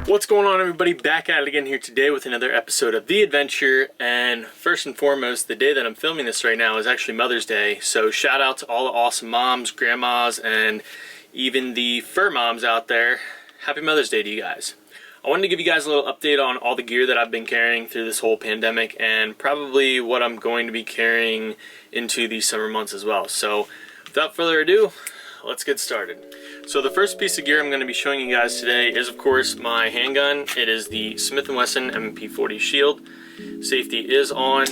What's going on, everybody? Back at it again here today with another episode of The Adventure. And first and foremost, the day that I'm filming this right now is actually Mother's Day. So shout out to all the awesome moms, grandmas, and even the fur moms out there. Happy Mother's Day to you guys. I wanted to give you guys a little update on all the gear that I've been carrying through this whole pandemic and probably what I'm going to be carrying into these summer months as well. So without further ado, let's get started. So the first piece of gear I'm going to be showing you guys today is, of course, my handgun. It is the Smith & Wesson M&P40 Shield. Safety is on.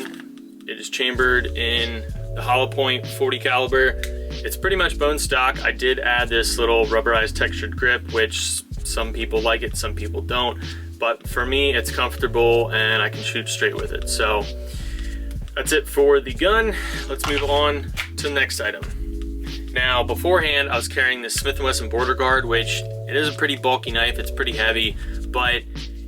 It is chambered in the hollow point 40 caliber. It's pretty much bone stock. I did add this little rubberized textured grip, which some people like it, some people don't. But for me, it's comfortable and I can shoot straight with it. So that's it for the gun. Let's move on to the next item. Now, beforehand, I was carrying this Smith & Wesson Border Guard, which it is a pretty bulky knife. It's pretty heavy, but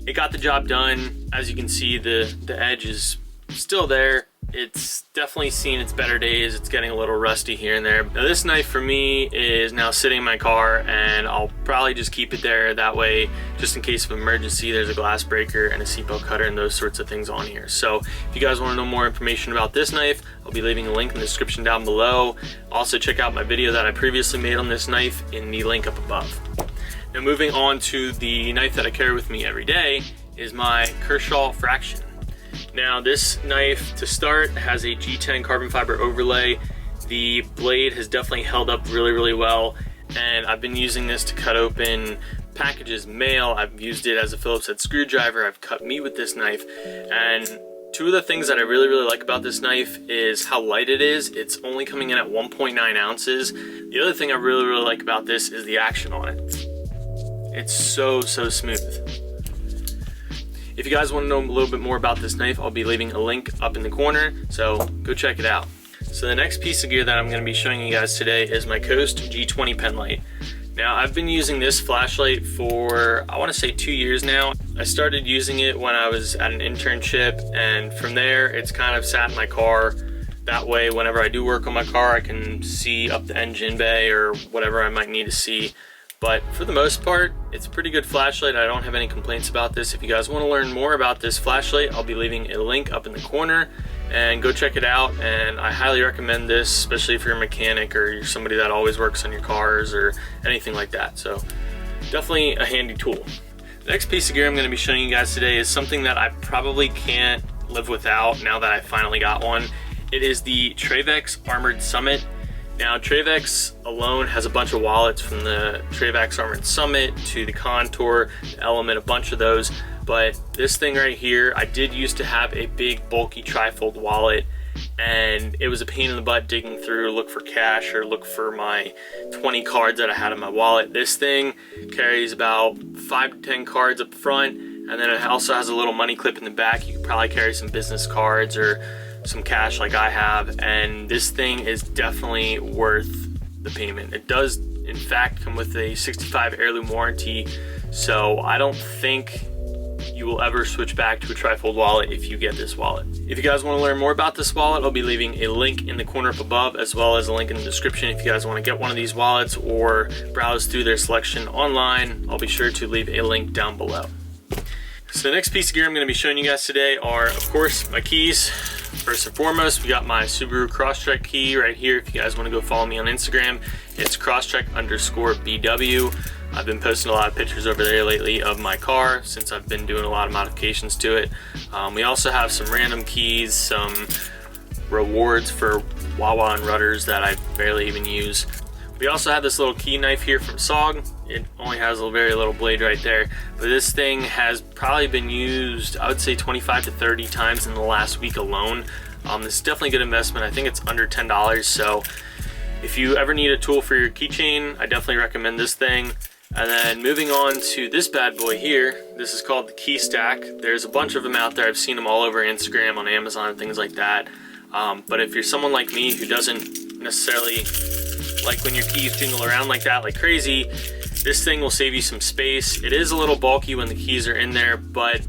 it got the job done. As you can see, the edge is still there. It's definitely seen its better days. It's getting a little rusty here and there. Now, this knife for me is now sitting in my car, and I'll probably just keep it there. That way, just in case of emergency, there's a glass breaker and a seatbelt cutter and those sorts of things on here. So if you guys want to know more information about this knife, I'll be leaving a link in the description down below. Also, check out my video that I previously made on this knife in the link up above. Now, moving on to the knife that I carry with me every day is my Kershaw Fraction. Now, this knife, to start, has a G10 carbon fiber overlay. The blade has definitely held up really well, and I've been using this to cut open packages, mail. I've used it as a Phillips head screwdriver. I've cut meat with this knife, and two of the things that I really like about this knife is how light it is. It's only coming in at 1.9 ounces. The other thing I really like about this is the action on it. It's so smooth. If you guys want to know a little bit more about this knife, I'll be leaving a link up in the corner, so go check it out. So the next piece of gear that I'm going to be showing you guys today is my Coast G20 pen light. Now, I've been using this flashlight for, I want to say, 2 years now. I started using it when I was at an internship, and from there, it's kind of sat in my car. That way, whenever I do work on my car, I can see up the engine bay or whatever I might need to see. But for the most part, it's a pretty good flashlight. I don't have any complaints about this. If you guys want to learn more about this flashlight, I'll be leaving a link up in the corner, and go check it out. And I highly recommend this, especially if you're a mechanic or you're somebody that always works on your cars or anything like that. So definitely a handy tool. The next piece of gear I'm going to be showing you guys today is something that I probably can't live without now that I finally got one. It is the Travex Armored Summit. Now, Travex alone has a bunch of wallets, from the Travex Armored Summit to the Contour, the Element, a bunch of those. But this thing right here, I did used to have a big bulky trifold wallet, and it was a pain in the butt digging through, look for cash or look for my 20 cards that I had in my wallet. This thing carries about 5 to 10 cards up front, and then it also has a little money clip in the back. You could probably carry some business cards or some cash like I have, and this thing is definitely worth the payment. It does in fact come with a 65 heirloom warranty, so I don't think you will ever switch back to a trifold wallet if you get this wallet. If you guys want to learn more about this wallet, I'll be leaving a link in the corner up above, as well as a link in the description. If you guys want to get one of these wallets or browse through their selection online, I'll be sure to leave a link down below. So the next piece of gear I'm going to be showing you guys today are, of course, my keys. First and foremost, we got my Subaru Crosstrek key right here. If you guys want to go follow me on Instagram, it's crosstrek_BW. I've been posting a lot of pictures over there lately of my car since I've been doing a lot of modifications to it. We also have some random keys, some rewards for Wawa and rudders that I barely even use. We also have this little key knife here from SOG. It only has a very little blade right there, but this thing has probably been used, I would say, 25 to 30 times in the last week alone. This is definitely a good investment. I think it's under $10, so if you ever need a tool for your keychain, I definitely recommend this thing. And then moving on to this bad boy here, this is called the Key Stack. There's a bunch of them out there. I've seen them all over Instagram, on Amazon, things like that. But if you're someone like me who doesn't necessarily like when your keys jingle around like that, like crazy, this thing will save you some space. It is a little bulky when the keys are in there, but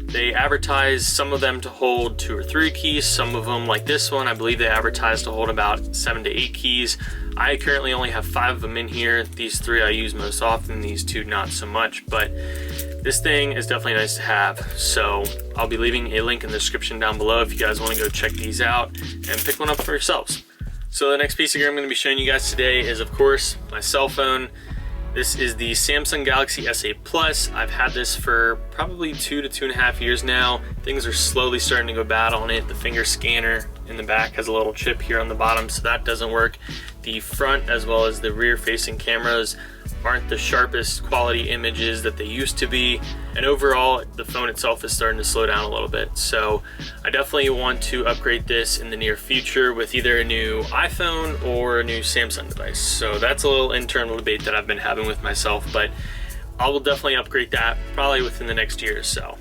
They advertise some of them to hold 2 or 3 keys. Some of them, like this one, I believe they advertise to hold about 7 to 8 keys. I currently only have 5 of them in here. These 3 I use most often, these 2 not so much, but this thing is definitely nice to have. So I'll be leaving a link in the description down below if you guys want to go check these out and pick one up for yourselves. So the next piece of gear I'm going to be showing you guys today is, of course, my cell phone. This is the Samsung Galaxy S8 Plus. I've had this for probably 2 to 2.5 years now. Things are slowly starting to go bad on it. The finger scanner in the back has a little chip here on the bottom, so that doesn't work. The front as well as the rear facing cameras aren't the sharpest quality images that they used to be, and overall the phone itself is starting to slow down a little bit. So I definitely want to upgrade this in the near future with either a new iPhone or a new Samsung device. So that's a little internal debate that I've been having with myself, but I will definitely upgrade that probably within the next year or so.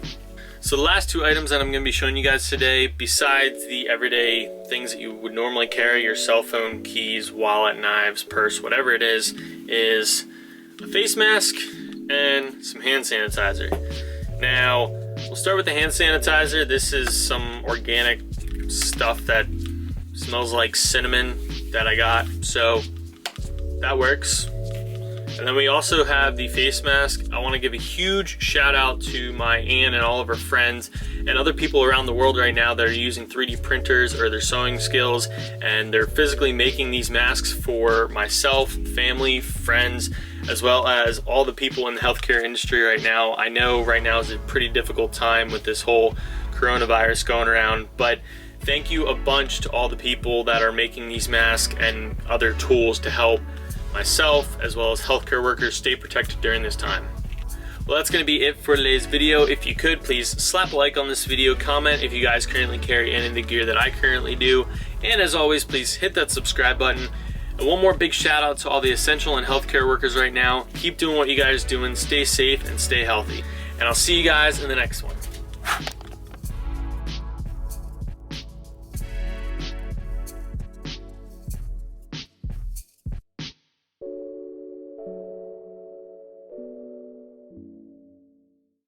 So the last 2 items that I'm going to be showing you guys today, besides the everyday things that you would normally carry, your cell phone, keys, wallet, knives, purse, whatever it is a face mask and some hand sanitizer. Now, we'll start with the hand sanitizer. This is some organic stuff that smells like cinnamon that I got, so that works. And then we also have the face mask. I want to give a huge shout out to my aunt and all of her friends and other people around the world right now that are using 3D printers or their sewing skills, and they're physically making these masks for myself, family, friends, as well as all the people in the healthcare industry right now. I know right now is a pretty difficult time with this whole coronavirus going around, but thank you a bunch to all the people that are making these masks and other tools to help myself as well as healthcare workers stay protected during this time. Well, that's going to be it for today's video. If you could, please slap a like on this video, comment if you guys currently carry any of the gear that I currently do, and as always, please hit that subscribe button. And one more big shout out to all the essential and healthcare workers right now. Keep doing what you guys are doing, stay safe and stay healthy. And I'll see you guys in the next one.